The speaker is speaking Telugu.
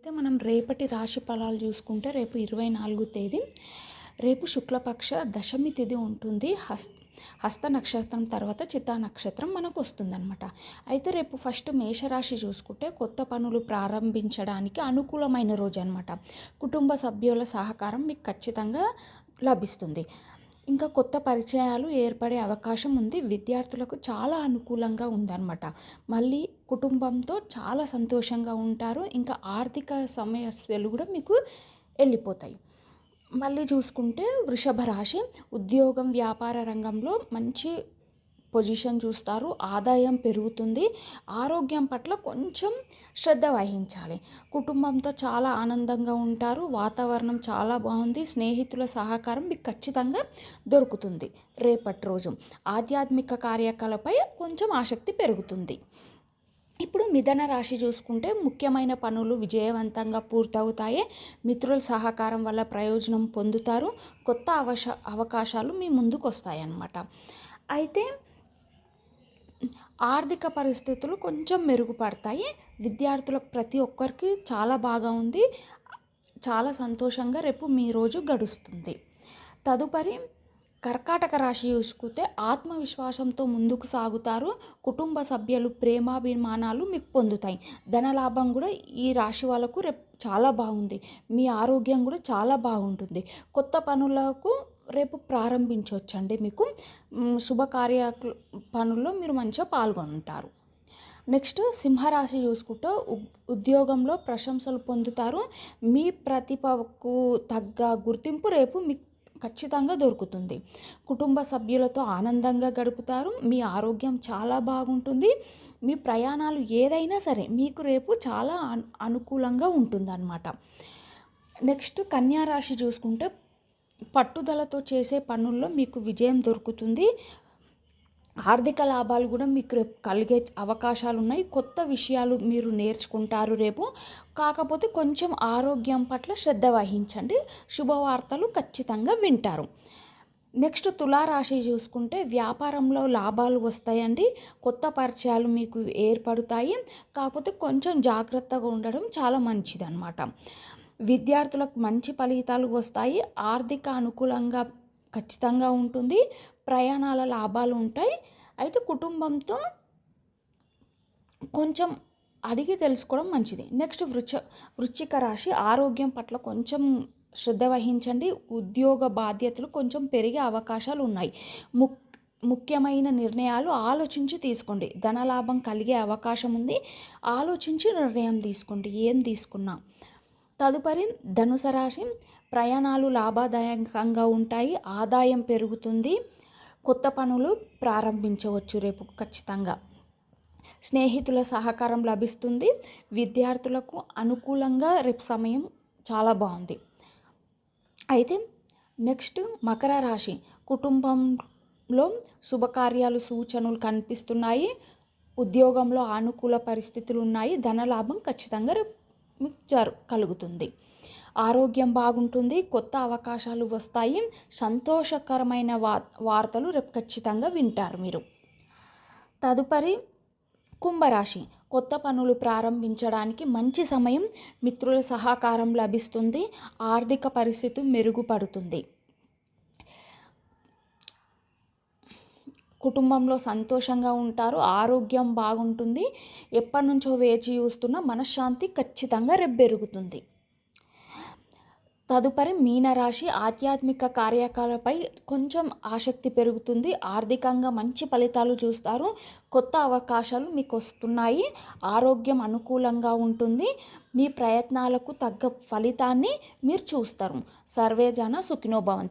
అయితే మనం రేపటి రాశి ఫలాలు చూసుకుంటే రేపు 24 తేదీ రేపు శుక్లపక్ష దశమి తిథి ఉంటుంది. హస్త నక్షత్రం తర్వాత చిత్తా నక్షత్రం మనకు వస్తుందన్నమాట. అయితే రేపు ఫస్ట్ మేషరాశి చూసుకుంటే కొత్త పనులు ప్రారంభించడానికి అనుకూలమైన రోజు అనమాట. కుటుంబ సభ్యుల సహకారం మీకు ఖచ్చితంగా లభిస్తుంది. ఇంకా కొత్త పరిచయాలు ఏర్పడే అవకాశం ఉంది. విద్యార్థులకు చాలా అనుకూలంగా ఉందన్నమాట. మళ్ళీ కుటుంబంతో చాలా సంతోషంగా ఉంటారు. ఇంకా ఆర్థిక సమస్యలు కూడా మీకు వెళ్ళిపోతాయి. మళ్ళీ చూసుకుంటే వృషభ రాశి ఉద్యోగం వ్యాపార రంగంలో మంచి పొజిషన్ చూస్తారు. ఆదాయం పెరుగుతుంది. ఆరోగ్యం పట్ల కొంచెం శ్రద్ధ వహించాలి. కుటుంబంతో చాలా ఆనందంగా ఉంటారు. వాతావరణం చాలా బాగుంది. స్నేహితుల సహకారం మీకు ఖచ్చితంగా దొరుకుతుంది. రేపటి రోజు ఆధ్యాత్మిక కార్యకలాపై కొంచెం ఆసక్తి పెరుగుతుంది. ఇప్పుడు మిథున రాశి చూసుకుంటే ముఖ్యమైన పనులు విజయవంతంగా పూర్తవుతాయి. మిత్రుల సహకారం వల్ల ప్రయోజనం పొందుతారు. కొత్త అవకాశాలు మీ ముందుకు వస్తాయన్నమాట. అయితే ఆర్థిక పరిస్థితులు కొంచెం మెరుగుపడతాయి. విద్యార్థులకు ప్రతి ఒక్కరికి చాలా బాగా ఉంది. చాలా సంతోషంగా రేపు మీ రోజు గడుస్తుంది. తదుపరి కర్కాటక రాశి చూసుకుంటే ఆత్మవిశ్వాసంతో ముందుకు సాగుతారు. కుటుంబ సభ్యులు ప్రేమాభిమానాలు మీకు పొందుతాయి. ధనలాభం కూడా ఈ రాశి వాళ్ళకు రేపు చాలా బాగుంది. మీ ఆరోగ్యం కూడా చాలా బాగుంటుంది. కొత్త పనులకు రేపు ప్రారంభించవచ్చండి. మీకు శుభకార్య పనుల్లో మీరు మంచిగా పాల్గొంటారు. నెక్స్ట్ సింహరాశి చూసుకుంటే ఉద్యోగంలో ప్రశంసలు పొందుతారు. మీ ప్రతిభకు తగ్గ గుర్తింపు రేపు మీకు ఖచ్చితంగా దొరుకుతుంది. కుటుంబ సభ్యులతో ఆనందంగా గడుపుతారు. మీ ఆరోగ్యం చాలా బాగుంటుంది. మీ ప్రయాణాలు ఏదైనా సరే మీకు రేపు చాలా అనుకూలంగా ఉంటుందన్నమాట. నెక్స్ట్ కన్యా రాశి చూసుకుంటే పట్టుదలతో చేసే పనుల్లో మీకు విజయం దొరుకుతుంది. ఆర్థిక లాభాలు కూడా మీకు రేపు కలిగే అవకాశాలు ఉన్నాయి. కొత్త విషయాలు మీరు నేర్చుకుంటారు రేపు. కాకపోతే కొంచెం ఆరోగ్యం పట్ల శ్రద్ధ వహించండి. శుభవార్తలు ఖచ్చితంగా వింటారు. నెక్స్ట్ తులారాశి చూసుకుంటే వ్యాపారంలో లాభాలు వస్తాయండి. కొత్త పరిచయాలు మీకు ఏర్పడతాయి. కాకపోతే కొంచెం జాగ్రత్తగా ఉండడం చాలా మంచిదన్నమాట. విద్యార్థులకు మంచి ఫలితాలు వస్తాయి. ఆర్థిక అనుకూలంగా ఖచ్చితంగా ఉంటుంది. ప్రయాణాల లాభాలు ఉంటాయి. అయితే కుటుంబంతో కొంచెం అడిగి తెలుసుకోవడం మంచిది. నెక్స్ట్ వృశ్చిక రాశి ఆరోగ్యం పట్ల కొంచెం శ్రద్ధ వహించండి. ఉద్యోగ బాధ్యతలు కొంచెం పెరిగే అవకాశాలు ఉన్నాయి. ముఖ్యమైన నిర్ణయాలు ఆలోచించి తీసుకోండి. ధనలాభం కలిగే అవకాశం ఉంది. ఆలోచించి నిర్ణయం తీసుకోండి ఏం తీసుకున్నా. తదుపరి ధనుసు రాశి ప్రయాణాలు లాభదాయకంగా ఉంటాయి. ఆదాయం పెరుగుతుంది. కొత్త పనులు ప్రారంభించవచ్చు రేపు ఖచ్చితంగా. స్నేహితుల సహకారం లభిస్తుంది. విద్యార్థులకు అనుకూలంగా రేపు సమయం చాలా బాగుంది. అయితే నెక్స్ట్ మకర రాశి కుటుంబంలో శుభకార్యాలు సూచనలు కనిపిస్తున్నాయి. ఉద్యోగంలో అనుకూల పరిస్థితులు ఉన్నాయి. ధనలాభం ఖచ్చితంగా రేపు మీకు కలుగుతుంది. ఆరోగ్యం బాగుంటుంది. కొత్త అవకాశాలు వస్తాయి. సంతోషకరమైన వార్తలు రేపు ఖచ్చితంగా వింటారు మీరు. తదుపరి కుంభరాశి కొత్త పనులు ప్రారంభించడానికి మంచి సమయం. మిత్రుల సహకారం లభిస్తుంది. ఆర్థిక పరిస్థితి మెరుగుపడుతుంది. కుటుంబంలో సంతోషంగా ఉంటారు. ఆరోగ్యం బాగుంటుంది. ఎప్పటి నుంచో వేచి చూస్తున్న మనశ్శాంతి ఖచ్చితంగా రేపు పెరుగుతుంది. తదుపరి మీనరాశి ఆధ్యాత్మిక కార్యకలాపై కొంచెం ఆసక్తి పెరుగుతుంది. ఆర్థికంగా మంచి ఫలితాలు చూస్తారు. కొత్త అవకాశాలు మీకు వస్తున్నాయి. ఆరోగ్యం అనుకూలంగా ఉంటుంది. మీ ప్రయత్నాలకు తగ్గ ఫలితాన్ని మీరు చూస్తారు. సర్వే జన సుఖినో భవంతు.